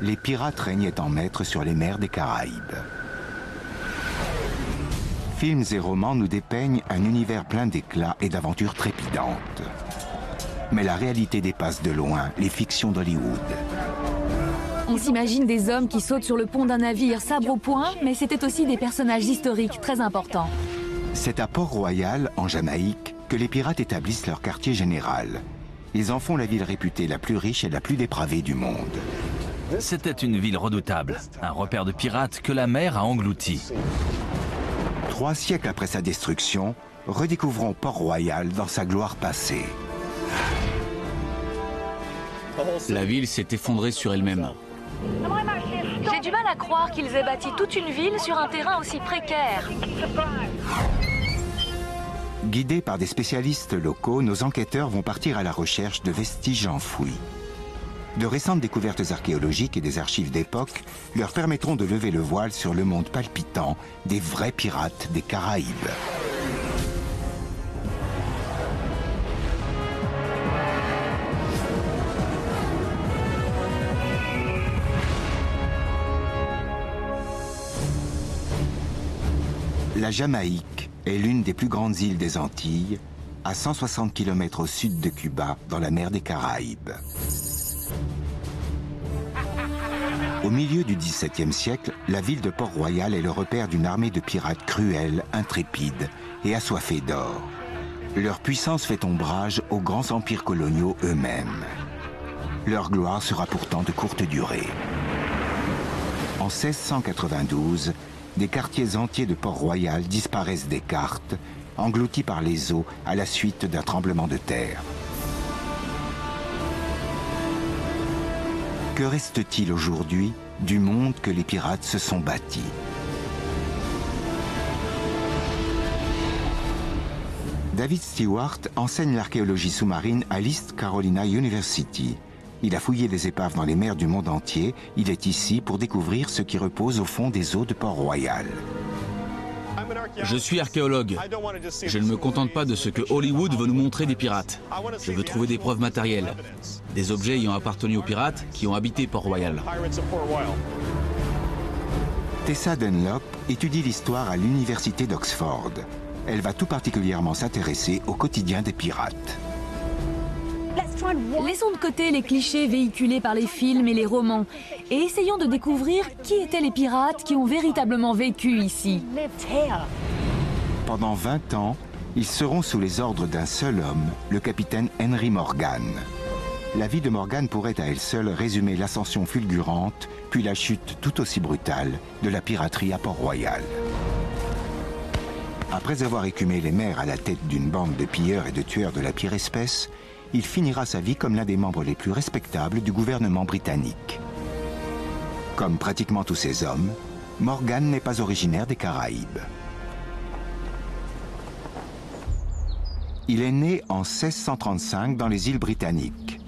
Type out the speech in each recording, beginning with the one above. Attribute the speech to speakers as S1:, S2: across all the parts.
S1: les pirates régnaient en maître sur les mers des Caraïbes. Films et romans nous dépeignent un univers plein d'éclats et d'aventures trépidantes. Mais la réalité dépasse de loin les fictions d'Hollywood.
S2: On s'imagine des hommes qui sautent sur le pont d'un navire, sabre au poing, mais c'était aussi des personnages historiques très importants.
S1: C'est à Port-Royal, en Jamaïque, que les pirates établissent leur quartier général. Ils en font la ville réputée la plus riche et la plus dépravée du monde.
S3: C'était une ville redoutable, un repère de pirates que la mer a englouti.
S1: 3 siècles après sa destruction, redécouvrons Port-Royal dans sa gloire passée.
S4: La ville s'est effondrée sur elle-même.
S2: J'ai du mal à croire qu'ils aient bâti toute une ville sur un terrain aussi précaire.
S1: Guidés par des spécialistes locaux, nos enquêteurs vont partir à la recherche de vestiges enfouis. De récentes découvertes archéologiques et des archives d'époque leur permettront de lever le voile sur le monde palpitant des vrais pirates des Caraïbes. La Jamaïque est l'une des plus grandes îles des Antilles, à 160 km au sud de Cuba, dans la mer des Caraïbes. Au milieu du XVIIe siècle, la ville de Port-Royal est le repère d'une armée de pirates cruels, intrépides et assoiffés d'or. Leur puissance fait ombrage aux grands empires coloniaux eux-mêmes. Leur gloire sera pourtant de courte durée. En 1692, des quartiers entiers de Port-Royal disparaissent des cartes, engloutis par les eaux à la suite d'un tremblement de terre. Que reste-t-il aujourd'hui du monde que les pirates se sont bâtis? David Stewart enseigne l'archéologie sous-marine à l'East Carolina University. Il a fouillé des épaves dans les mers du monde entier. Il est ici pour découvrir ce qui repose au fond des eaux de Port-Royal.
S4: Je suis archéologue. Je ne me contente pas de ce que Hollywood veut nous montrer des pirates. Je veux trouver des preuves matérielles. Des objets ayant appartenu aux pirates qui ont habité Port-Royal.
S1: Tessa Dunlop étudie l'histoire à l'université d'Oxford. Elle va tout particulièrement s'intéresser au quotidien des pirates.
S2: Laissons de côté les clichés véhiculés par les films et les romans et essayons de découvrir qui étaient les pirates qui ont véritablement vécu ici.
S1: Pendant 20 ans, ils seront sous les ordres d'un seul homme, le capitaine Henry Morgan. La vie de Morgan pourrait à elle seule résumer l'ascension fulgurante, puis la chute tout aussi brutale de la piraterie à Port-Royal. Après avoir écumé les mers à la tête d'une bande de pilleurs et de tueurs de la pire espèce, il finira sa vie comme l'un des membres les plus respectables du gouvernement britannique. Comme pratiquement tous ces hommes, Morgan n'est pas originaire des Caraïbes. Il est né en 1635 dans les îles britanniques.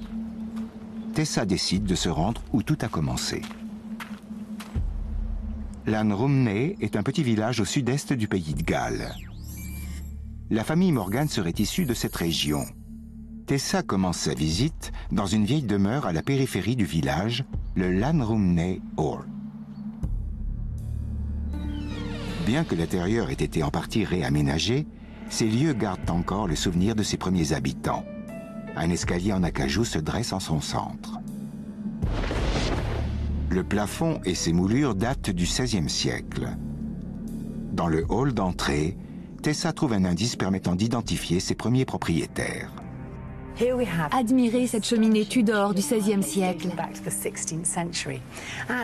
S1: Tessa décide de se rendre où tout a commencé. Llanrumney est un petit village au sud-est du pays de Galles. La famille Morgan serait issue de cette région. Tessa commence sa visite dans une vieille demeure à la périphérie du village, le Llanrumney Hall. Bien que l'intérieur ait été en partie réaménagé, ces lieux gardent encore le souvenir de ses premiers habitants. Un escalier en acajou se dresse en son centre. Le plafond et ses moulures datent du XVIe siècle. Dans le hall d'entrée, Tessa trouve un indice permettant d'identifier ses premiers propriétaires.
S2: Admirez cette cheminée Tudor du XVIe siècle.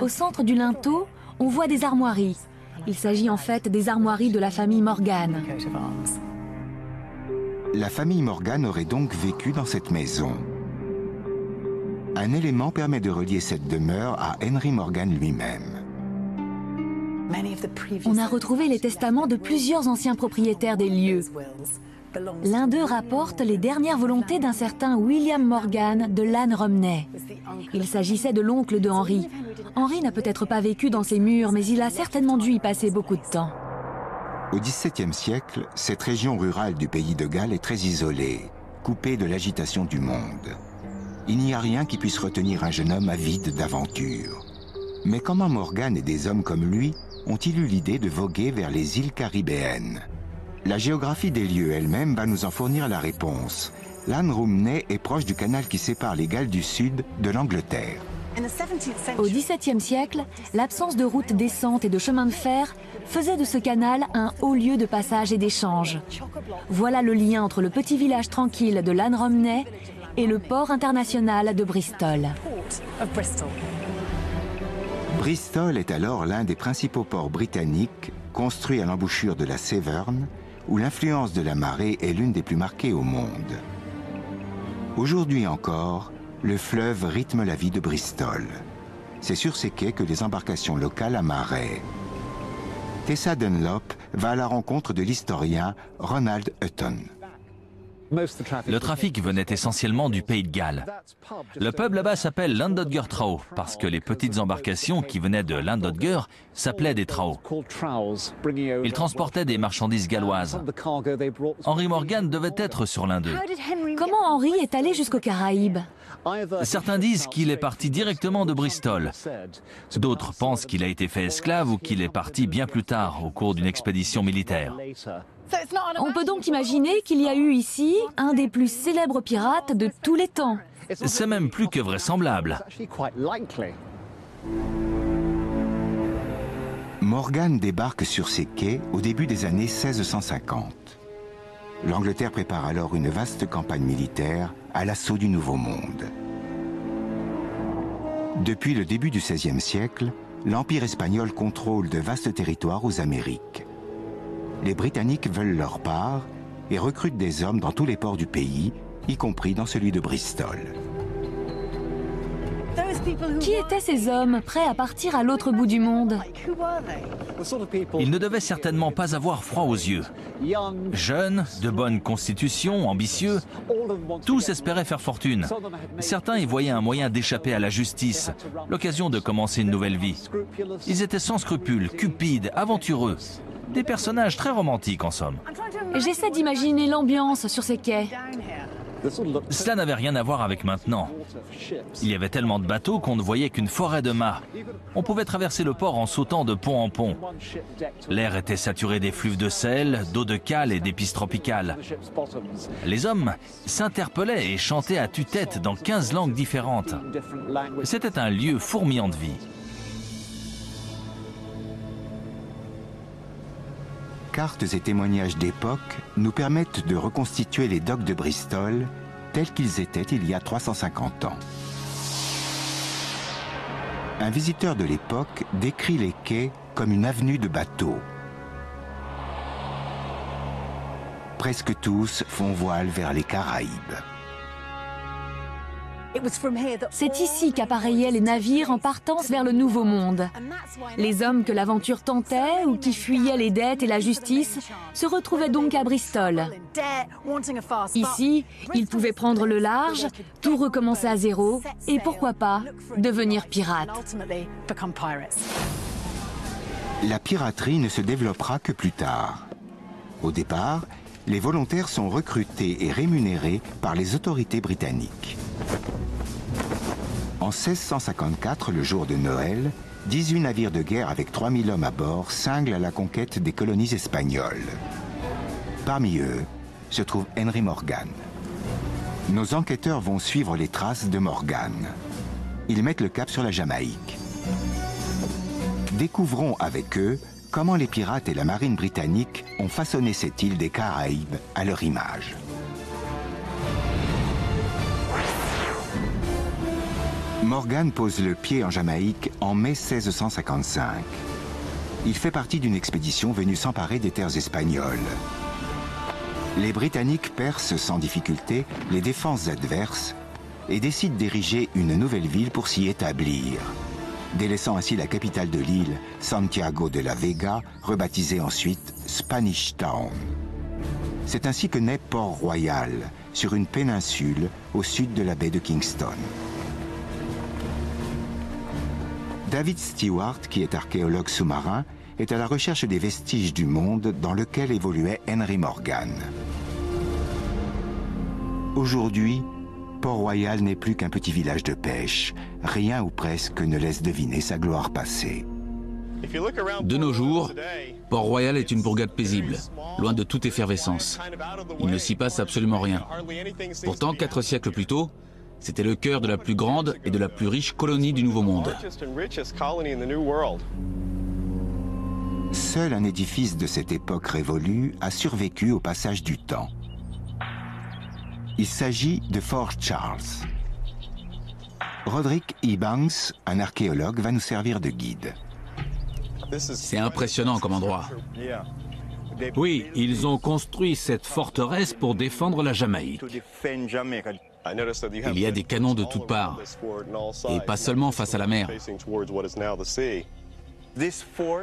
S2: Au centre du linteau, on voit des armoiries. Il s'agit en fait des armoiries de la famille Morgan.
S1: La famille Morgan aurait donc vécu dans cette maison. Un élément permet de relier cette demeure à Henry Morgan lui-même.
S2: On a retrouvé les testaments de plusieurs anciens propriétaires des lieux. L'un d'eux rapporte les dernières volontés d'un certain William Morgan de Llanrumney. Il s'agissait de l'oncle de Henry. Henry n'a peut-être pas vécu dans ces murs, mais il a certainement dû y passer beaucoup de temps.
S1: Au XVIIe siècle, cette région rurale du pays de Galles est très isolée, coupée de l'agitation du monde. Il n'y a rien qui puisse retenir un jeune homme avide d'aventure. Mais comment Morgan et des hommes comme lui ont-ils eu l'idée de voguer vers les îles caribéennes? La géographie des lieux elle-même va nous en fournir la réponse. L'Anne Rumney est proche du canal qui sépare les Galles du Sud de l'Angleterre.
S2: Au XVIIe siècle, l'absence de routes décentes et de chemins de fer faisait de ce canal un haut lieu de passage et d'échange. Voilà le lien entre le petit village tranquille de l'Anne Rumney et le port international de Bristol.
S1: Bristol est alors l'un des principaux ports britanniques construits à l'embouchure de la Severn, où l'influence de la marée est l'une des plus marquées au monde. Aujourd'hui encore, le fleuve rythme la vie de Bristol. C'est sur ces quais que les embarcations locales amarraient. Tessa Dunlop va à la rencontre de l'historien Ronald Hutton.
S3: Le trafic venait essentiellement du pays de Galles. Le pub là-bas s'appelle Llandodger Trow, parce que les petites embarcations qui venaient de Llandodger s'appelaient des Trow. Ils transportaient des marchandises galloises. Henry Morgan devait être sur l'un d'eux.
S2: Comment Henry est allé jusqu'aux Caraïbes?
S3: Certains disent qu'il est parti directement de Bristol. D'autres pensent qu'il a été fait esclave ou qu'il est parti bien plus tard, au cours d'une expédition militaire.
S2: On peut donc imaginer qu'il y a eu ici un des plus célèbres pirates de tous les temps.
S3: C'est même plus que vraisemblable.
S1: Morgan débarque sur ces quais au début des années 1650. L'Angleterre prépare alors une vaste campagne militaire à l'assaut du Nouveau Monde. Depuis le début du XVIe siècle, l'Empire espagnol contrôle de vastes territoires aux Amériques. Les Britanniques veulent leur part et recrutent des hommes dans tous les ports du pays, y compris dans celui de Bristol.
S2: Qui étaient ces hommes prêts à partir à l'autre bout du monde?
S3: Ils ne devaient certainement pas avoir froid aux yeux. Jeunes, de bonne constitution, ambitieux, tous espéraient faire fortune. Certains y voyaient un moyen d'échapper à la justice, l'occasion de commencer une nouvelle vie. Ils étaient sans scrupules, cupides, aventureux. Des personnages très romantiques en somme.
S2: J'essaie d'imaginer l'ambiance sur ces quais.
S3: Cela n'avait rien à voir avec maintenant. Il y avait tellement de bateaux qu'on ne voyait qu'une forêt de mâts. On pouvait traverser le port en sautant de pont en pont. L'air était saturé d'effluves de sel, d'eau de cale et d'épices tropicales. Les hommes s'interpellaient et chantaient à tue-tête dans 15 langues différentes. C'était un lieu fourmillant de vie.
S1: Cartes et témoignages d'époque nous permettent de reconstituer les docks de Bristol tels qu'ils étaient il y a 350 ans. Un visiteur de l'époque décrit les quais comme une avenue de bateaux. Presque tous font voile vers les Caraïbes.
S2: C'est ici qu'appareillaient les navires en partance vers le Nouveau Monde. Les hommes que l'aventure tentait ou qui fuyaient les dettes et la justice se retrouvaient donc à Bristol. Ici, ils pouvaient prendre le large, tout recommencer à zéro et pourquoi pas devenir pirates.
S1: La piraterie ne se développera que plus tard. Au départ, les volontaires sont recrutés et rémunérés par les autorités britanniques. En 1654, le jour de Noël, 18 navires de guerre avec 3000 hommes à bord cinglent à la conquête des colonies espagnoles. Parmi eux se trouve Henry Morgan. Nos enquêteurs vont suivre les traces de Morgan. Ils mettent le cap sur la Jamaïque. Découvrons avec eux comment les pirates et la marine britannique ont façonné cette île des Caraïbes à leur image. Morgan pose le pied en Jamaïque en mai 1655. Il fait partie d'une expédition venue s'emparer des terres espagnoles. Les Britanniques percent sans difficulté les défenses adverses et décident d'ériger une nouvelle ville pour s'y établir, délaissant ainsi la capitale de l'île, Santiago de la Vega, rebaptisée ensuite Spanish Town. C'est ainsi que naît Port-Royal, sur une péninsule au sud de la baie de Kingston. David Stewart, qui est archéologue sous-marin, est à la recherche des vestiges du monde dans lequel évoluait Henry Morgan. Aujourd'hui, Port-Royal n'est plus qu'un petit village de pêche. Rien ou presque ne laisse deviner sa gloire passée.
S4: De nos jours, Port-Royal est une bourgade paisible, loin de toute effervescence. Il ne s'y passe absolument rien. Pourtant, 4 siècles plus tôt, c'était le cœur de la plus grande et de la plus riche colonie du Nouveau Monde.
S1: Seul un édifice de cette époque révolue a survécu au passage du temps. Il s'agit de Fort Charles. Roderick E. Banks, un archéologue, va nous servir de guide.
S4: C'est impressionnant comme endroit.
S5: Oui, ils ont construit cette forteresse pour défendre la Jamaïque.
S4: Il y a des canons de toutes parts, et pas seulement face à la mer.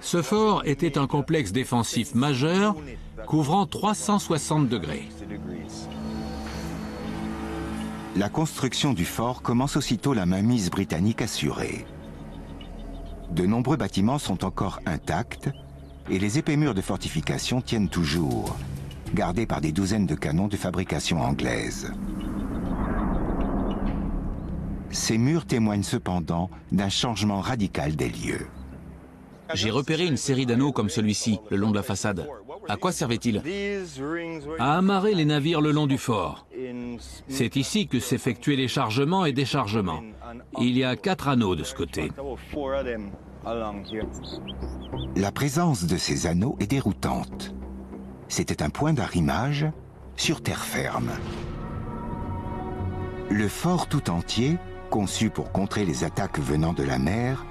S5: Ce fort était un complexe défensif majeur couvrant 360 degrés.
S1: La construction du fort commence aussitôt la mainmise britannique assurée. De nombreux bâtiments sont encore intacts et les épais murs de fortification tiennent toujours, gardés par des douzaines de canons de fabrication anglaise. Ces murs témoignent cependant d'un changement radical des lieux.
S4: J'ai repéré une série d'anneaux comme celui-ci, le long de la façade. À quoi servait-il?
S5: À amarrer les navires le long du fort. C'est ici que s'effectuaient les chargements et déchargements. Il y a 4 anneaux de ce côté.
S1: La présence de ces anneaux est déroutante. C'était un point d'arrimage sur terre ferme. Le fort tout entier, conçu pour contrer les attaques venant de la mer,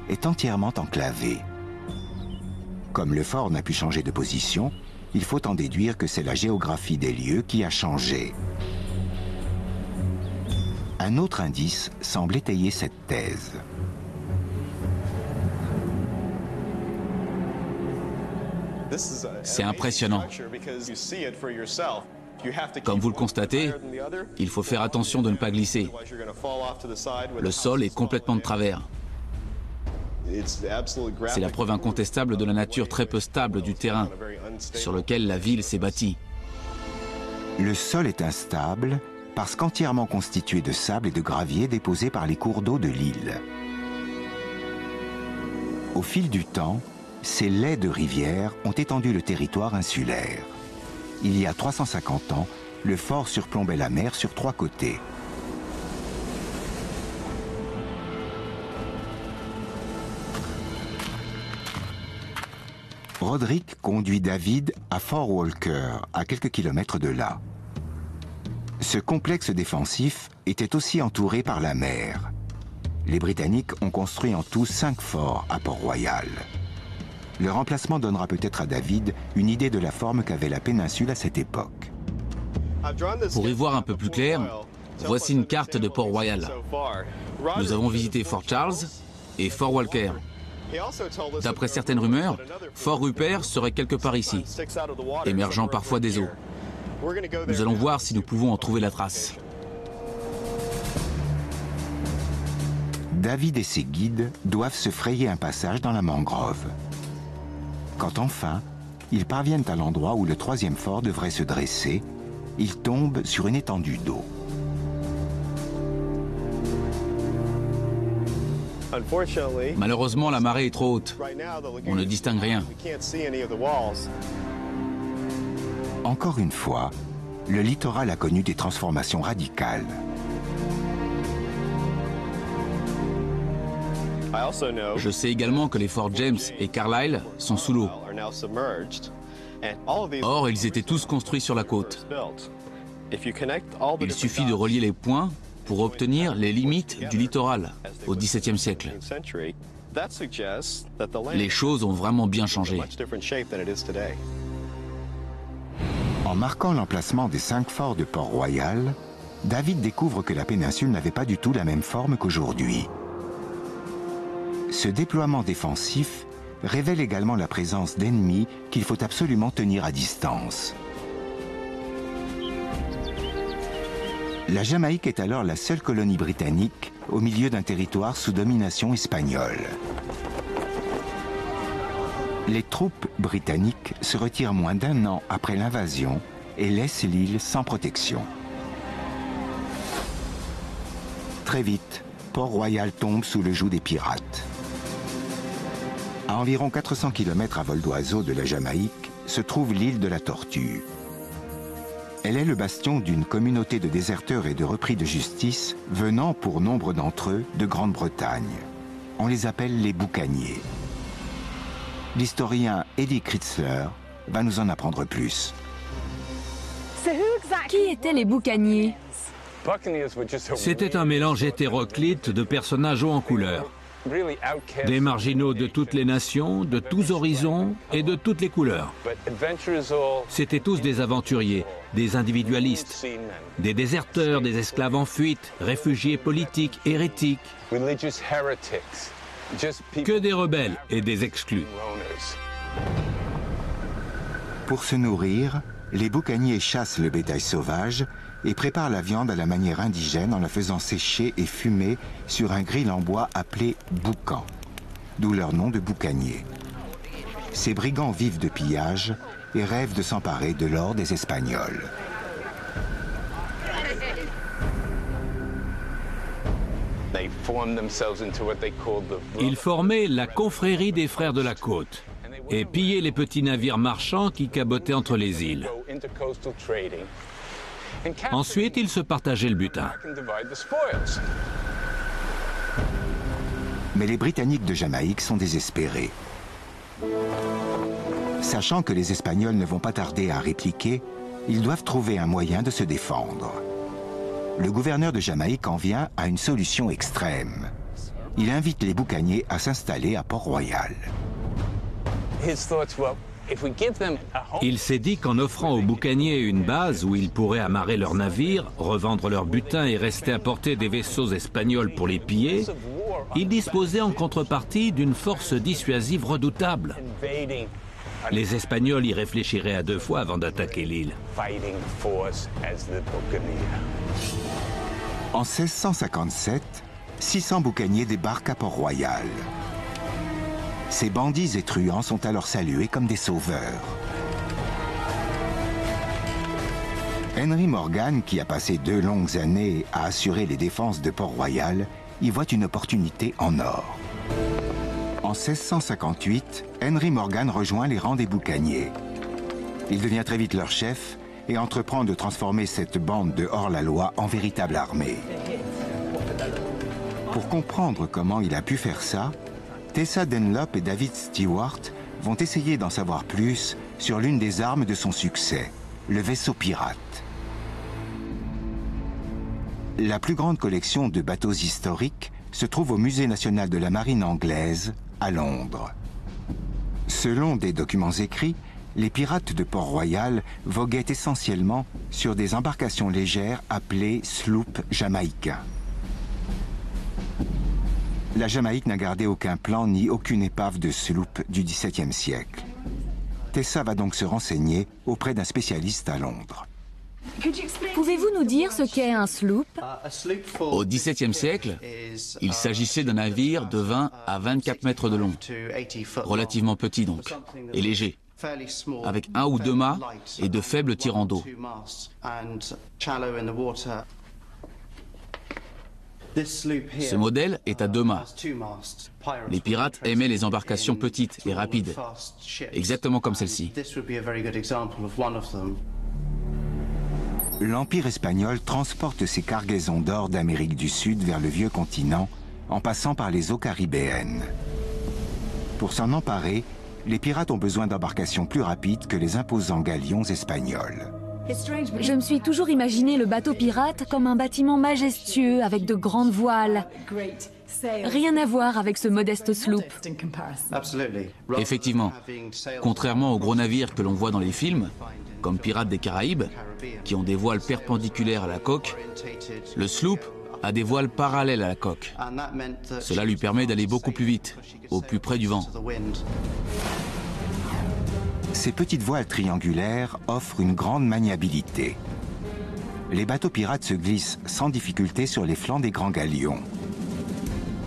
S1: est entièrement enclavé. Comme le fort n'a pu changer de position, il faut en déduire que c'est la géographie des lieux qui a changé. Un autre indice semble étayer cette thèse.
S4: C'est impressionnant. Comme vous le constatez, il faut faire attention de ne pas glisser. Le sol est complètement de travers. C'est la preuve incontestable de la nature très peu stable du terrain sur lequel la ville s'est bâtie.
S1: Le sol est instable parce qu'entièrement constitué de sable et de gravier déposés par les cours d'eau de l'île. Au fil du temps, ces lais de rivière ont étendu le territoire insulaire. Il y a 350 ans, le fort surplombait la mer sur 3 côtés. Roderick conduit David à Fort Walker, à quelques kilomètres de là. Ce complexe défensif était aussi entouré par la mer. Les Britanniques ont construit en tout 5 forts à Port-Royal. Leur emplacement donnera peut-être à David une idée de la forme qu'avait la péninsule à cette époque.
S4: Pour y voir un peu plus clair, voici une carte de Port-Royal. Nous avons visité Fort Charles et Fort Walker. D'après certaines rumeurs, Fort Rupert serait quelque part ici, émergeant parfois des eaux. Nous allons voir si nous pouvons en trouver la trace.
S1: David et ses guides doivent se frayer un passage dans la mangrove. Quand enfin, ils parviennent à l'endroit où le 3e fort devrait se dresser, ils tombent sur une étendue d'eau.
S4: Malheureusement, la marée est trop haute. On ne distingue rien.
S1: Encore une fois, le littoral a connu des transformations radicales.
S4: Je sais également que les forts James et Carlisle sont sous l'eau. Or, ils étaient tous construits sur la côte. Il suffit de relier les points pour obtenir les limites du littoral au XVIIe siècle. Les choses ont vraiment bien changé.
S1: En marquant l'emplacement des 5 forts de Port-Royal, David découvre que la péninsule n'avait pas du tout la même forme qu'aujourd'hui. Ce déploiement défensif révèle également la présence d'ennemis qu'il faut absolument tenir à distance. La Jamaïque est alors la seule colonie britannique au milieu d'un territoire sous domination espagnole. Les troupes britanniques se retirent moins d'1 an après l'invasion et laissent l'île sans protection. Très vite, Port-Royal tombe sous le joug des pirates. À environ 400 km à vol d'oiseau de la Jamaïque se trouve l'île de la Tortue. Elle est le bastion d'une communauté de déserteurs et de repris de justice venant, pour nombre d'entre eux, de Grande-Bretagne. On les appelle les boucaniers. L'historien Eddie Kritzler va nous en apprendre plus.
S2: Qui étaient les boucaniers?
S5: C'était un mélange hétéroclite de personnages hauts en couleur. Des marginaux de toutes les nations, de tous horizons et de toutes les couleurs. C'étaient tous des aventuriers, des individualistes, des déserteurs, des esclaves en fuite, réfugiés politiques, hérétiques. Que des rebelles et des exclus.
S1: Pour se nourrir, les boucaniers chassent le bétail sauvage et préparent la viande à la manière indigène en la faisant sécher et fumer sur un grill en bois appelé boucan, d'où leur nom de boucanier. Ces brigands vivent de pillage et rêvent de s'emparer de l'or des Espagnols.
S5: Ils formaient la confrérie des frères de la côte et pillaient les petits navires marchands qui cabotaient entre les îles. Ensuite, ils se partageaient le butin.
S1: Mais les Britanniques de Jamaïque sont désespérés. Sachant que les Espagnols ne vont pas tarder à répliquer, ils doivent trouver un moyen de se défendre. Le gouverneur de Jamaïque en vient à une solution extrême. Il invite les boucaniers à s'installer à Port-Royal.
S5: Il s'est dit qu'en offrant aux boucaniers une base où ils pourraient amarrer leurs navires, revendre leur butin et rester à portée des vaisseaux espagnols pour les piller, ils disposaient en contrepartie d'une force dissuasive redoutable. Les Espagnols y réfléchiraient à deux fois avant d'attaquer l'île.
S1: En 1657, 600 boucaniers débarquent à Port-Royal. Ces bandits et truands sont alors salués comme des sauveurs. Henry Morgan, qui a passé 2 longues années à assurer les défenses de Port-Royal, y voit une opportunité en or. En 1658, Henry Morgan rejoint les rangs des boucaniers. Il devient très vite leur chef et entreprend de transformer cette bande de hors-la-loi en véritable armée. Pour comprendre comment il a pu faire ça, Tessa Dunlop et David Stewart vont essayer d'en savoir plus sur l'une des armes de son succès, le vaisseau pirate. La plus grande collection de bateaux historiques se trouve au Musée national de la marine anglaise, à Londres. Selon des documents écrits, les pirates de Port-Royal voguaient essentiellement sur des embarcations légères appelées sloops jamaïcains. La Jamaïque n'a gardé aucun plan ni aucune épave de sloop du XVIIe siècle. Tessa va donc se renseigner auprès d'un spécialiste à Londres.
S2: Pouvez-vous nous dire ce qu'est un sloop?
S4: Au XVIIe siècle, il s'agissait d'un navire de 20 à 24 mètres de long, relativement petit donc, et léger, avec 1 ou 2 mâts et de faibles tirants d'eau. Ce modèle est à 2 mâts. Les pirates aimaient les embarcations petites et rapides, exactement comme celle-ci.
S1: L'Empire espagnol transporte ses cargaisons d'or d'Amérique du Sud vers le vieux continent en passant par les eaux caribéennes. Pour s'en emparer, les pirates ont besoin d'embarcations plus rapides que les imposants galions espagnols.
S2: Je me suis toujours imaginé le bateau pirate comme un bâtiment majestueux avec de grandes voiles. Rien à voir avec ce modeste sloop.
S4: Effectivement, contrairement aux gros navires que l'on voit dans les films, comme Pirates des Caraïbes, qui ont des voiles perpendiculaires à la coque, le sloop a des voiles parallèles à la coque. Cela lui permet d'aller beaucoup plus vite, au plus près du vent.
S1: Ces petites voiles triangulaires offrent une grande maniabilité. Les bateaux pirates se glissent sans difficulté sur les flancs des grands galions.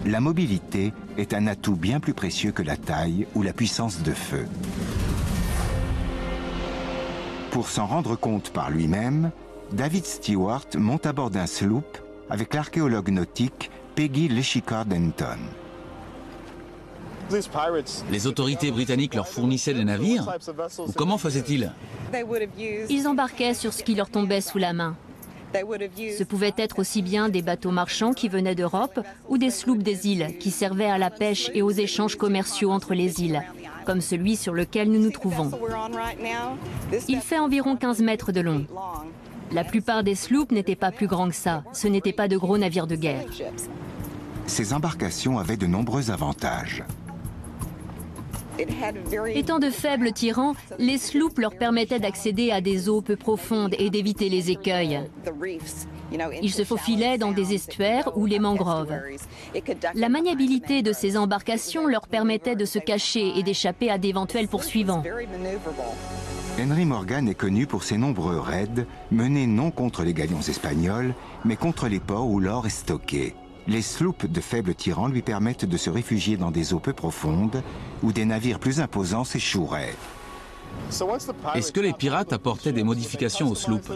S1: La mobilité est un atout bien plus précieux que la taille ou la puissance de feu. Pour s'en rendre compte par lui-même, David Stewart monte à bord d'un sloop avec l'archéologue nautique Peggy Leshikar-Denton.
S4: Les autorités britanniques leur fournissaient des navires? Ou comment faisaient-ils?
S6: Ils embarquaient sur ce qui leur tombait sous la main. Ce pouvaient être aussi bien des bateaux marchands qui venaient d'Europe ou des sloops des îles qui servaient à la pêche et aux échanges commerciaux entre les îles, comme celui sur lequel nous nous trouvons. Il fait environ 15 mètres de long. La plupart des sloops n'étaient pas plus grands que ça. Ce n'étaient pas de gros navires de guerre.
S1: Ces embarcations avaient de nombreux avantages.
S6: Étant de faibles tirants, les sloops leur permettaient d'accéder à des eaux peu profondes et d'éviter les écueils. Ils se faufilaient dans des estuaires ou les mangroves. La maniabilité de ces embarcations leur permettait de se cacher et d'échapper à d'éventuels poursuivants.
S1: Henry Morgan est connu pour ses nombreux raids menés non contre les galions espagnols, mais contre les ports où l'or est stocké. Les sloops de faibles tirants lui permettent de se réfugier dans des eaux peu profondes où des navires plus imposants s'échoueraient.
S4: Est-ce que les pirates apportaient des modifications aux sloops?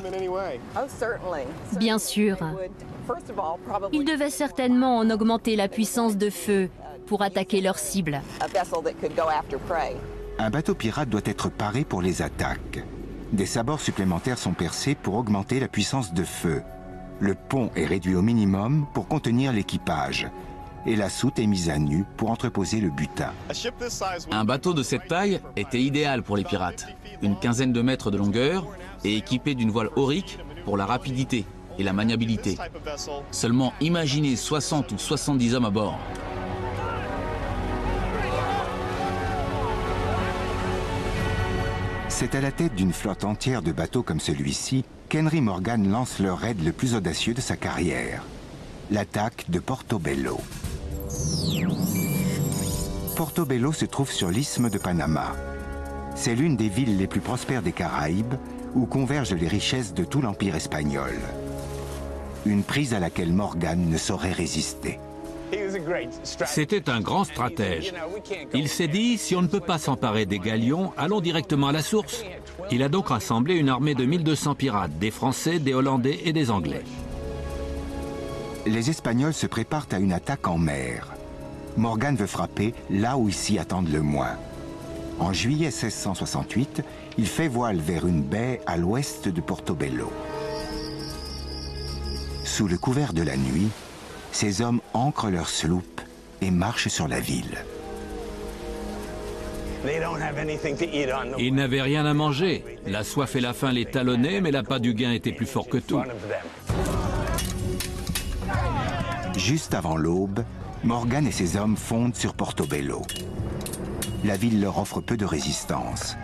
S6: Bien sûr. Ils devaient certainement en augmenter la puissance de feu pour attaquer leurs cibles.
S1: Un bateau pirate doit être paré pour les attaques. Des sabords supplémentaires sont percés pour augmenter la puissance de feu. Le pont est réduit au minimum pour contenir l'équipage. Et la soute est mise à nu pour entreposer le butin.
S4: Un bateau de cette taille était idéal pour les pirates. Une quinzaine de mètres de longueur et équipé d'une voile aurique pour la rapidité et la maniabilité. Seulement imaginez 60 ou 70 hommes à bord.
S1: C'est à la tête d'une flotte entière de bateaux comme celui-ci qu'Henry Morgan lance le raid le plus audacieux de sa carrière. L'attaque de Portobello. Portobello se trouve sur l'isthme de Panama. C'est l'une des villes les plus prospères des Caraïbes où convergent les richesses de tout l'Empire espagnol. Une prise à laquelle Morgan ne saurait résister.
S5: C'était un grand stratège. Il s'est dit, si on ne peut pas s'emparer des galions, allons directement à la source. Il a donc rassemblé une armée de 1200 pirates, des Français, des Hollandais et des Anglais.
S1: Les Espagnols se préparent à une attaque en mer. Morgan veut frapper là où ils s'y attendent le moins. En juillet 1668, il fait voile vers une baie à l'ouest de Portobello. Sous le couvert de la nuit, ces hommes ancrent leur sloop et marchent sur la ville.
S5: Ils n'avaient rien à manger. La soif et la faim les talonnaient, mais l'appât du gain était plus fort que tout.
S1: Juste avant l'aube, Morgan et ses hommes fondent sur Portobello. La ville leur offre peu de résistance,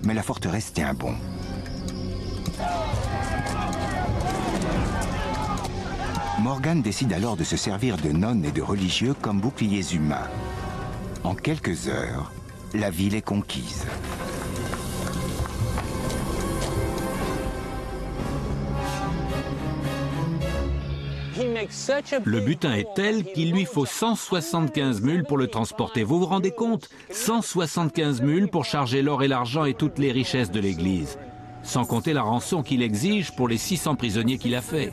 S1: mais la forteresse tient bon. Morgan décide alors de se servir de nonnes et de religieux comme boucliers humains. En quelques heures, la ville est conquise.
S5: Le butin est tel qu'il lui faut 175 mules pour le transporter. Vous vous rendez compte? 175 mules pour charger l'or et l'argent et toutes les richesses de l'Église. Sans compter la rançon qu'il exige pour les 600 prisonniers qu'il a fait.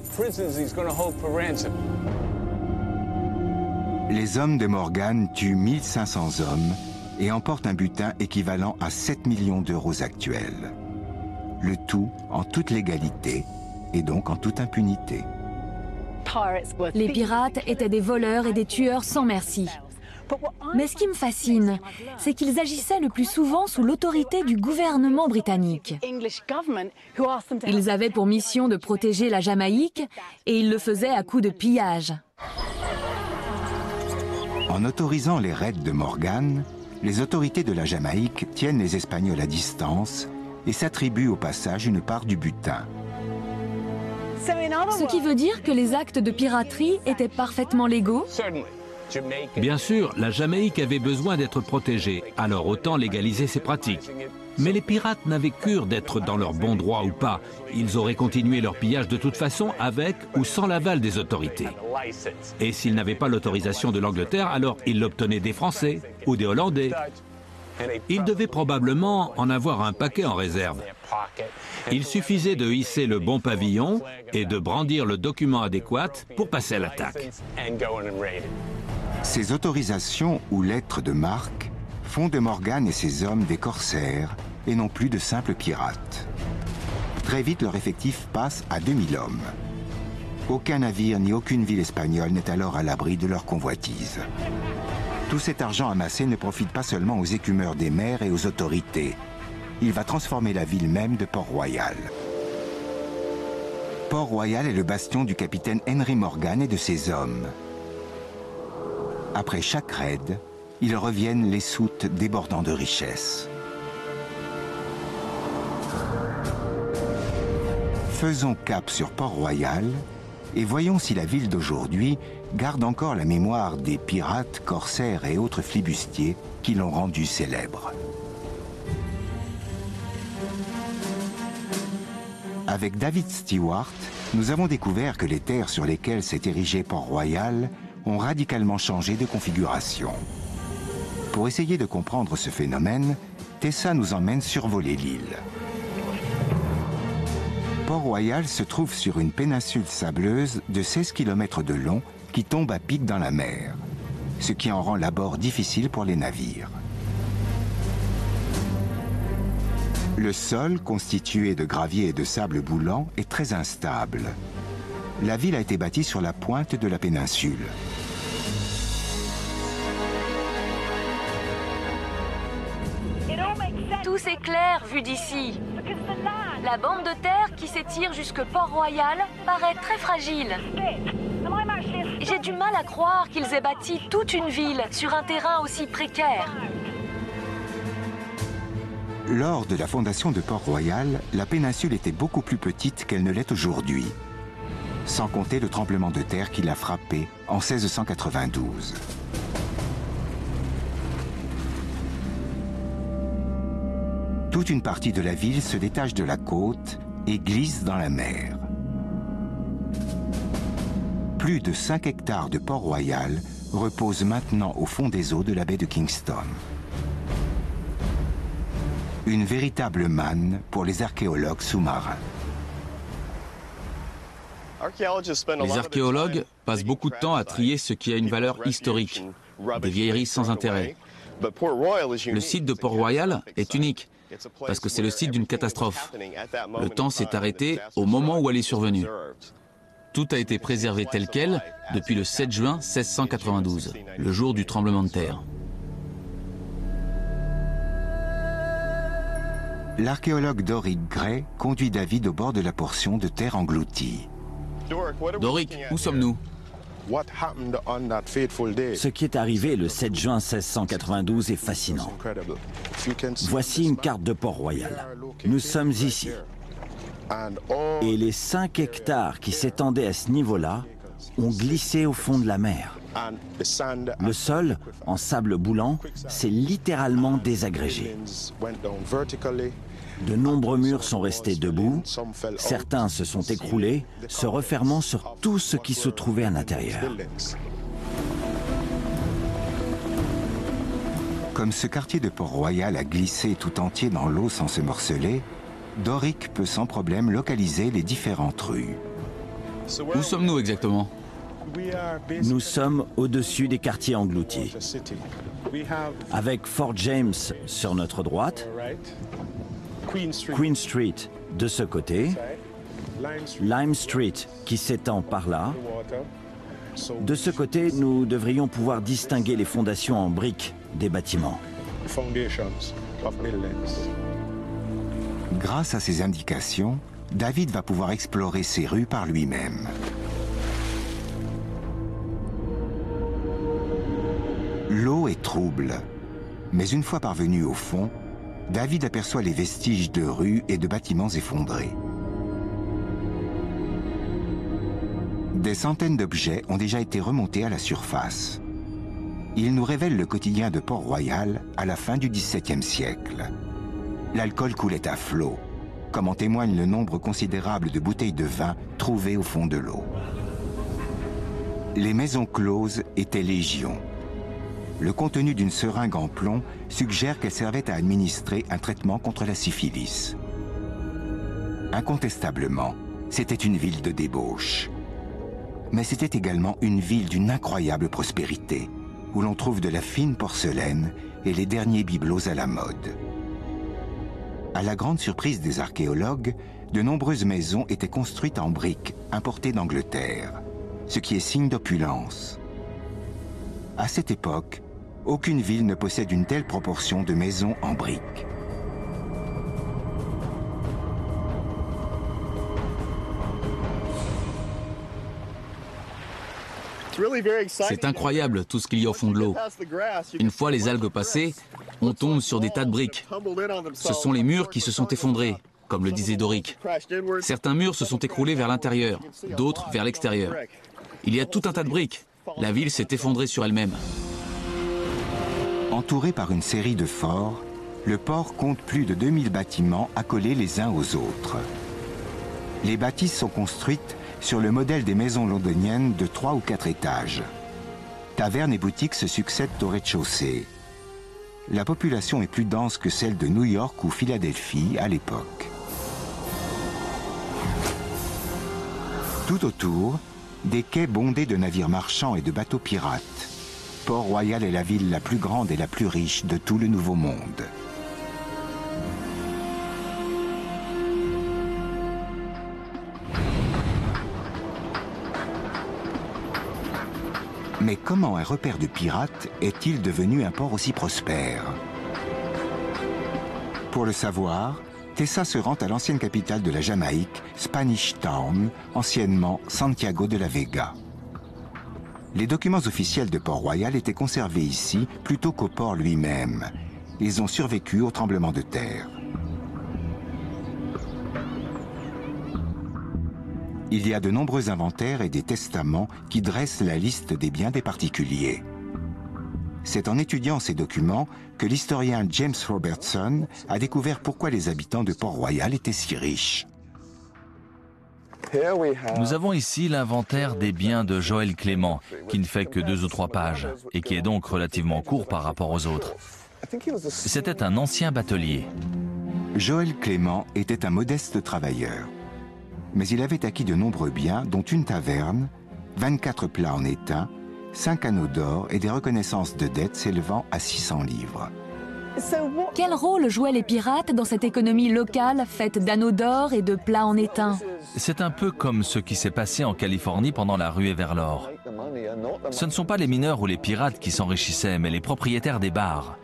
S1: Les hommes de Morgan tuent 1500 hommes et emportent un butin équivalent à 7 millions d'euros actuels. Le tout en toute légalité et donc en toute impunité.
S2: Les pirates étaient des voleurs et des tueurs sans merci. Mais ce qui me fascine, c'est qu'ils agissaient le plus souvent sous l'autorité du gouvernement britannique. Ils avaient pour mission de protéger la Jamaïque et ils le faisaient à coups de pillage.
S1: En autorisant les raids de Morgan, les autorités de la Jamaïque tiennent les Espagnols à distance et s'attribuent au passage une part du butin.
S2: Ce qui veut dire que les actes de piraterie étaient parfaitement légaux?
S5: Bien sûr, la Jamaïque avait besoin d'être protégée, alors autant légaliser ces pratiques. Mais les pirates n'avaient cure d'être dans leur bon droit ou pas. Ils auraient continué leur pillage de toute façon avec ou sans l'aval des autorités. Et s'ils n'avaient pas l'autorisation de l'Angleterre, alors ils l'obtenaient des Français ou des Hollandais. Ils devaient probablement en avoir un paquet en réserve. Il suffisait de hisser le bon pavillon et de brandir le document adéquat pour passer à l'attaque.
S1: Ces autorisations ou lettres de marque font de Morgan et ses hommes des corsaires et non plus de simples pirates. Très vite, leur effectif passe à 2000 hommes. Aucun navire ni aucune ville espagnole n'est alors à l'abri de leur convoitise. Tout cet argent amassé ne profite pas seulement aux écumeurs des mers et aux autorités. Il va transformer la ville même de Port-Royal. Port-Royal est le bastion du capitaine Henry Morgan et de ses hommes. Après chaque raid, ils reviennent les soutes débordant de richesses. Faisons cap sur Port-Royal et voyons si la ville d'aujourd'hui garde encore la mémoire des pirates, corsaires et autres flibustiers qui l'ont rendue célèbre. Avec David Stewart, nous avons découvert que les terres sur lesquelles s'est érigé Port-Royal ont radicalement changé de configuration. Pour essayer de comprendre ce phénomène, Tessa nous emmène survoler l'île. Port-Royal se trouve sur une péninsule sableuse de 16 km de long qui tombe à pic dans la mer, ce qui en rend l'abord difficile pour les navires. Le sol, constitué de gravier et de sable boulant, est très instable. La ville a été bâtie sur la pointe de la péninsule.
S2: Tout s'éclaire vu d'ici. La bande de terre qui s'étire jusque Port-Royal paraît très fragile. J'ai du mal à croire qu'ils aient bâti toute une ville sur un terrain aussi précaire.
S1: Lors de la fondation de Port-Royal, la péninsule était beaucoup plus petite qu'elle ne l'est aujourd'hui, sans compter le tremblement de terre qui l'a frappée en 1692. Toute une partie de la ville se détache de la côte et glisse dans la mer. Plus de 5 hectares de Port-Royal reposent maintenant au fond des eaux de la baie de Kingston. Une véritable manne pour les archéologues sous-marins.
S4: Les archéologues passent beaucoup de temps à trier ce qui a une valeur historique, des vieilleries sans intérêt. Le site de Port-Royal est unique, parce que c'est le site d'une catastrophe. Le temps s'est arrêté au moment où elle est survenue. Tout a été préservé tel quel depuis le 7 juin 1692, le jour du tremblement de terre.
S1: L'archéologue Doric Gray conduit David au bord de la portion de terre engloutie.
S4: Doric, où sommes-nous?
S7: Ce qui est arrivé le 7 juin 1692 est fascinant. Voici une carte de Port-Royal. Nous sommes ici. Et les 5 hectares qui s'étendaient à ce niveau-là ont glissé au fond de la mer. Le sol, en sable boulant, s'est littéralement désagrégé. De nombreux murs sont restés debout, certains se sont écroulés, se refermant sur tout ce qui se trouvait à l'intérieur.
S1: Comme ce quartier de Port-Royal a glissé tout entier dans l'eau sans se morceler, Doric peut sans problème localiser les différentes rues.
S4: Où sommes-nous exactement?
S7: Nous sommes au-dessus des quartiers engloutis, avec Fort James sur notre droite, Queen Street de ce côté, Lime Street qui s'étend par là. De ce côté, nous devrions pouvoir distinguer les fondations en briques des bâtiments.
S1: Grâce à ces indications, David va pouvoir explorer ces rues par lui-même. L'eau est trouble, mais une fois parvenu au fond, David aperçoit les vestiges de rues et de bâtiments effondrés. Des centaines d'objets ont déjà été remontés à la surface. Ils nous révèlent le quotidien de Port-Royal à la fin du XVIIe siècle. L'alcool coulait à flot, comme en témoigne le nombre considérable de bouteilles de vin trouvées au fond de l'eau. Les maisons closes étaient légion. le contenu d'une seringue en plomb suggère qu'elle servait à administrer un traitement contre la syphilis. Incontestablement, c'était une ville de débauche. Mais c'était également une ville d'une incroyable prospérité, où l'on trouve de la fine porcelaine et les derniers bibelots à la mode. À la grande surprise des archéologues, de nombreuses maisons étaient construites en briques importées d'Angleterre, ce qui est signe d'opulence. À cette époque, aucune ville ne possède une telle proportion de maisons en briques.
S4: C'est incroyable tout ce qu'il y a au fond de l'eau. Une fois les algues passées, on tombe sur des tas de briques. Ce sont les murs qui se sont effondrés, comme le disait Doric. Certains murs se sont écroulés vers l'intérieur, d'autres vers l'extérieur. Il y a tout un tas de briques. La ville s'est effondrée sur elle-même.
S1: Entouré par une série de forts, le port compte plus de 2000 bâtiments accolés les uns aux autres. Les bâtisses sont construites sur le modèle des maisons londoniennes de 3 ou 4 étages. Tavernes et boutiques se succèdent au rez-de-chaussée. La population est plus dense que celle de New York ou Philadelphie à l'époque. Tout autour, des quais bondés de navires marchands et de bateaux pirates. Port-Royal est la ville la plus grande et la plus riche de tout le Nouveau Monde. Mais comment un repère de pirates est-il devenu un port aussi prospère? Pour le savoir, Tessa se rend à l'ancienne capitale de la Jamaïque, Spanish Town, anciennement Santiago de la Vega. Les documents officiels de Port-Royal étaient conservés ici plutôt qu'au port lui-même. Ils ont survécu au tremblement de terre. Il y a de nombreux inventaires et des testaments qui dressent la liste des biens des particuliers. C'est en étudiant ces documents que l'historien James Robertson a découvert pourquoi les habitants de Port-Royal étaient si riches.
S3: Nous avons ici l'inventaire des biens de Joël Clément, qui ne fait que 2 ou 3 pages, et qui est donc relativement court par rapport aux autres. C'était un ancien batelier.
S1: Joël Clément était un modeste travailleur. Mais il avait acquis de nombreux biens, dont une taverne, 24 plats en étain, 5 anneaux d'or et des reconnaissances de dettes s'élevant à 600 livres.
S2: Quel rôle jouaient les pirates dans cette économie locale faite d'anneaux d'or et de plats en étain?
S3: C'est un peu comme ce qui s'est passé en Californie pendant la ruée vers l'or. Ce ne sont pas les mineurs ou les pirates qui s'enrichissaient, mais les propriétaires des bars.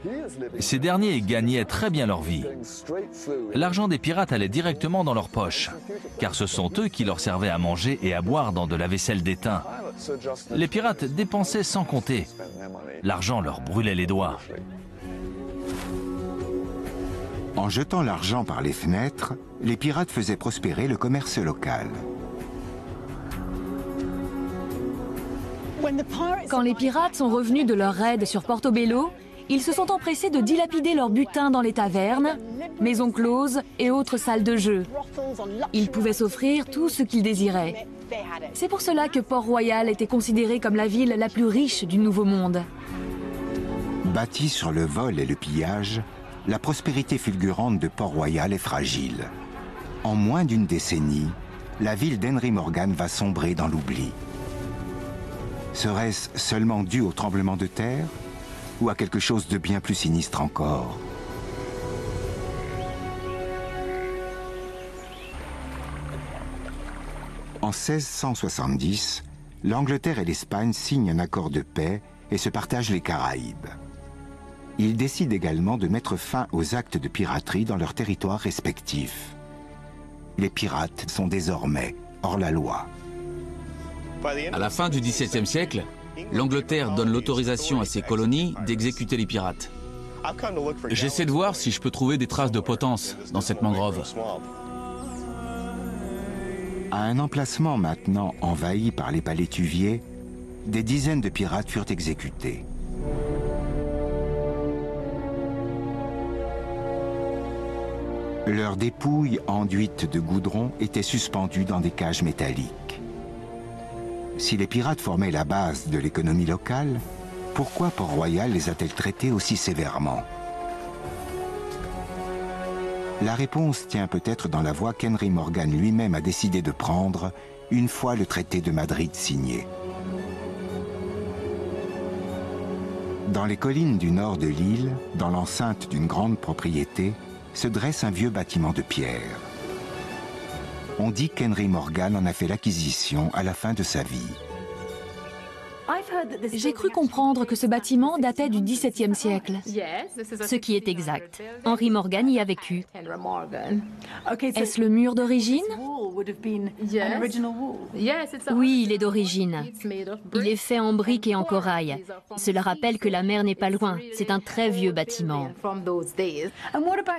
S3: Ces derniers gagnaient très bien leur vie. L'argent des pirates allait directement dans leurs poches, car ce sont eux qui leur servaient à manger et à boire dans de la vaisselle d'étain. Les pirates dépensaient sans compter. L'argent leur brûlait les doigts.
S1: En jetant l'argent par les fenêtres, les pirates faisaient prospérer le commerce local.
S2: Quand les pirates sont revenus de leur raid sur Portobello, ils se sont empressés de dilapider leur butin dans les tavernes, maisons closes et autres salles de jeu. Ils pouvaient s'offrir tout ce qu'ils désiraient. C'est pour cela que Port-Royal était considéré comme la ville la plus riche du Nouveau Monde.
S1: Bâtie sur le vol et le pillage, la prospérité fulgurante de Port-Royal est fragile. En moins d'une décennie, la ville d'Henry Morgan va sombrer dans l'oubli. Serait-ce seulement dû au tremblement de terre ou à quelque chose de bien plus sinistre encore? En 1670, l'Angleterre et l'Espagne signent un accord de paix et se partagent les Caraïbes. Ils décident également de mettre fin aux actes de piraterie dans leurs territoires respectifs. Les pirates sont désormais hors la loi.
S4: À la fin du XVIIe siècle, l'Angleterre donne l'autorisation à ses colonies d'exécuter les pirates. J'essaie de voir si je peux trouver des traces de potence dans cette mangrove.
S1: À un emplacement maintenant envahi par les palétuviers, des dizaines de pirates furent exécutés. Leurs dépouilles enduites de goudron étaient suspendues dans des cages métalliques. Si les pirates formaient la base de l'économie locale, Pourquoi Port-Royal les a-t-elle traités aussi sévèrement? La réponse tient peut-être dans la voie qu'Henry Morgan lui-même a décidé de prendre une fois le traité de Madrid signé. Dans les collines du nord de l'île, dans l'enceinte d'une grande propriété, se dresse un vieux bâtiment de pierre. On dit qu'Henry Morgan en a fait l'acquisition à la fin de sa vie.
S2: J'ai cru comprendre que ce bâtiment datait du XVIIe siècle.
S6: Ce qui est exact. Henry Morgan y a vécu.
S2: Est-ce le mur d'origine?
S6: Oui, il est d'origine. Il est fait en briques et en corail. Cela rappelle que la mer n'est pas loin. C'est un très vieux bâtiment.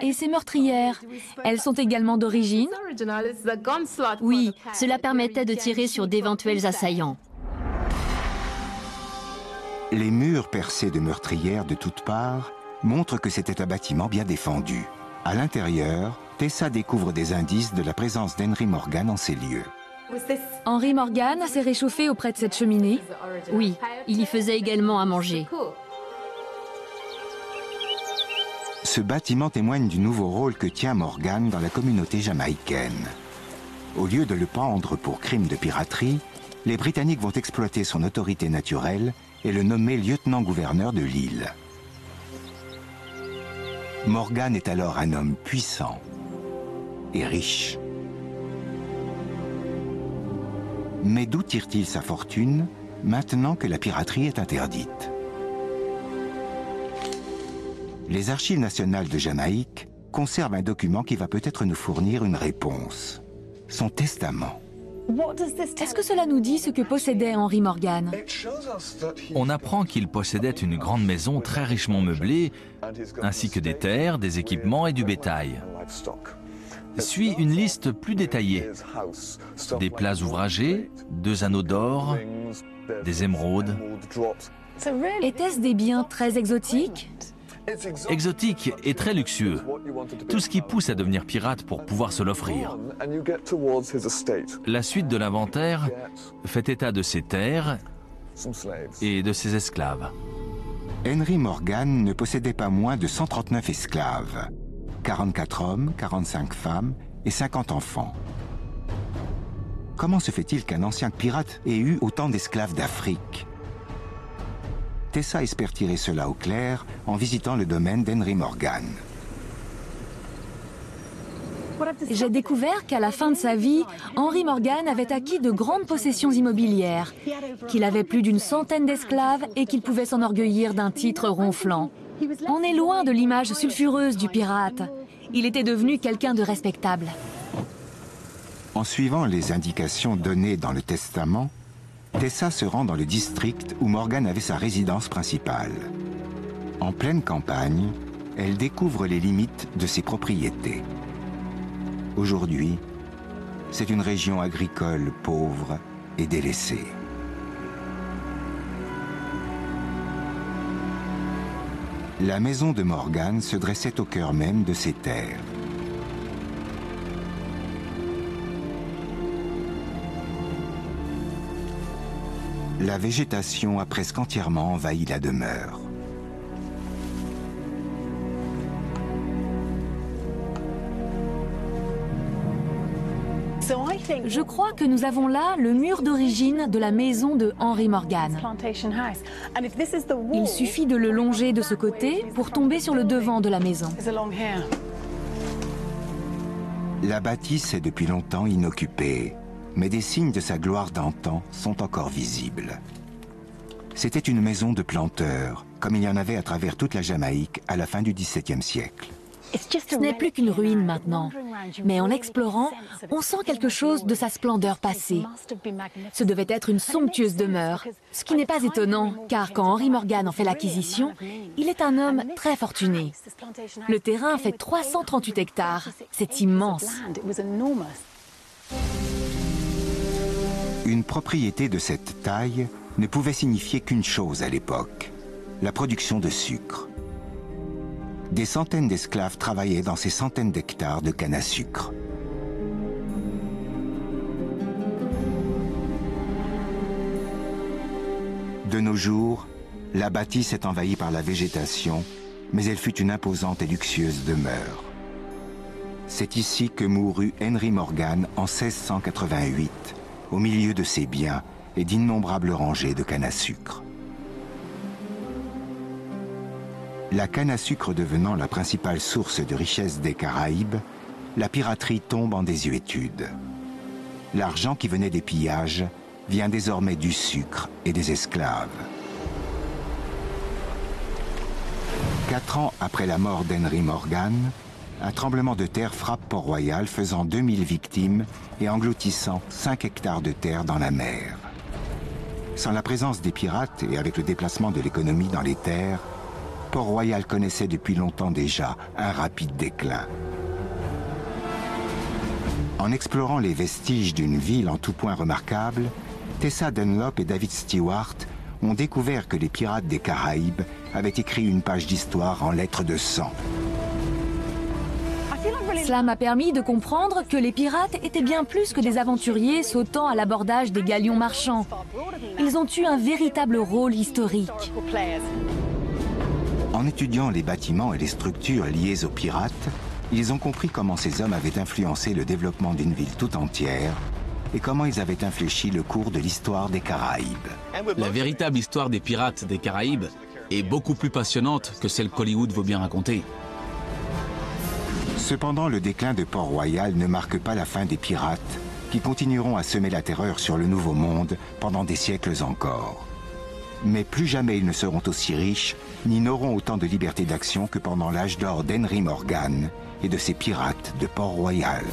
S2: Et ces meurtrières, elles sont également d'origine?
S6: Oui, cela permettait de tirer sur d'éventuels assaillants.
S1: Les murs percés de meurtrières de toutes parts montrent que c'était un bâtiment bien défendu. À l'intérieur, Tessa découvre des indices de la présence d'Henry Morgan en ces lieux.
S2: Henry Morgan s'est réchauffé auprès de cette cheminée?
S6: Oui, il y faisait également à manger.
S1: Ce bâtiment témoigne du nouveau rôle que tient Morgan dans la communauté jamaïcaine. Au lieu de le pendre pour crime de piraterie, les Britanniques vont exploiter son autorité naturelle et le nommer lieutenant-gouverneur de l'île. Morgan est alors un homme puissant et riche. Mais d'où tire-t-il sa fortune maintenant que la piraterie est interdite? Les Archives nationales de Jamaïque conservent un document qui va peut-être nous fournir une réponse. Son testament.
S2: Est-ce que cela nous dit ce que possédait Henry Morgan?
S3: On apprend qu'il possédait une grande maison très richement meublée, ainsi que des terres, des équipements et du bétail. Suit une liste plus détaillée. Des plats ouvragés, 2 anneaux d'or, des émeraudes.
S2: Était-ce des biens très exotiques?
S3: Exotique et très luxueux. Tout ce qui pousse à devenir pirate pour pouvoir se l'offrir. La suite de l'inventaire fait état de ses terres et de ses esclaves.
S1: Henry Morgan ne possédait pas moins de 139 esclaves, 44 hommes, 45 femmes et 50 enfants. Comment se fait-il qu'un ancien pirate ait eu autant d'esclaves d'Afrique? Tessa espère tirer cela au clair en visitant le domaine d'Henry Morgan.
S2: J'ai découvert qu'à la fin de sa vie, Henry Morgan avait acquis de grandes possessions immobilières, qu'il avait plus d'une centaine d'esclaves et qu'il pouvait s'enorgueillir d'un titre ronflant. On est loin de l'image sulfureuse du pirate. Il était devenu quelqu'un de respectable.
S1: En suivant les indications données dans le testament, Tessa se rend dans le district où Morgan avait sa résidence principale. En pleine campagne, elle découvre les limites de ses propriétés. Aujourd'hui, c'est une région agricole pauvre et délaissée. La maison de Morgan se dressait au cœur même de ces terres. La végétation a presque entièrement envahi la demeure.
S2: Je crois que nous avons là le mur d'origine de la maison de Henry Morgan. Il suffit de le longer de ce côté pour tomber sur le devant de la maison.
S1: La bâtisse est depuis longtemps inoccupée, mais des signes de sa gloire d'antan sont encore visibles. C'était une maison de planteurs, comme il y en avait à travers toute la Jamaïque à la fin du XVIIe siècle.
S2: Ce n'est plus qu'une ruine maintenant, mais en l'explorant, on sent quelque chose de sa splendeur passée. Ce devait être une somptueuse demeure, ce qui n'est pas étonnant, car quand Henry Morgan en fait l'acquisition, il est un homme très fortuné. Le terrain fait 338 hectares, c'est immense.
S1: Une propriété de cette taille ne pouvait signifier qu'une chose à l'époque, la production de sucre. Des centaines d'esclaves travaillaient dans ces centaines d'hectares de canne à sucre. De nos jours, La bâtisse est envahie par la végétation, mais elle fut une imposante et luxueuse demeure. C'est ici que mourut Henry Morgan en 1688, au milieu de ses biens et d'innombrables rangées de canne à sucre. La canne à sucre devenant la principale source de richesse des Caraïbes, la piraterie tombe en désuétude. L'argent qui venait des pillages vient désormais du sucre et des esclaves. 4 ans après la mort d'Henry Morgan, un tremblement de terre frappe Port-Royal, faisant 2000 victimes et engloutissant 5 hectares de terre dans la mer. Sans la présence des pirates et avec le déplacement de l'économie dans les terres, Port-Royal connaissait depuis longtemps déjà un rapide déclin. En explorant les vestiges d'une ville en tout point remarquable, Tessa Dunlop et David Stewart ont découvert que les pirates des Caraïbes avaient écrit une page d'histoire en lettres de sang.
S2: Cela m'a permis de comprendre que les pirates étaient bien plus que des aventuriers sautant à l'abordage des galions marchands. Ils ont eu un véritable rôle historique.
S1: En étudiant les bâtiments et les structures liées aux pirates, ils ont compris comment ces hommes avaient influencé le développement d'une ville tout entière et comment ils avaient infléchi le cours de l'histoire des Caraïbes.
S4: La véritable histoire des pirates des Caraïbes est beaucoup plus passionnante que celle qu'Hollywood veut bien raconter.
S1: Cependant, le déclin de Port-Royal ne marque pas la fin des pirates, qui continueront à semer la terreur sur le Nouveau Monde pendant des siècles encore. Mais plus jamais ils ne seront aussi riches, ni n'auront autant de liberté d'action que pendant l'âge d'or d'Henry Morgan et de ses pirates de Port-Royal.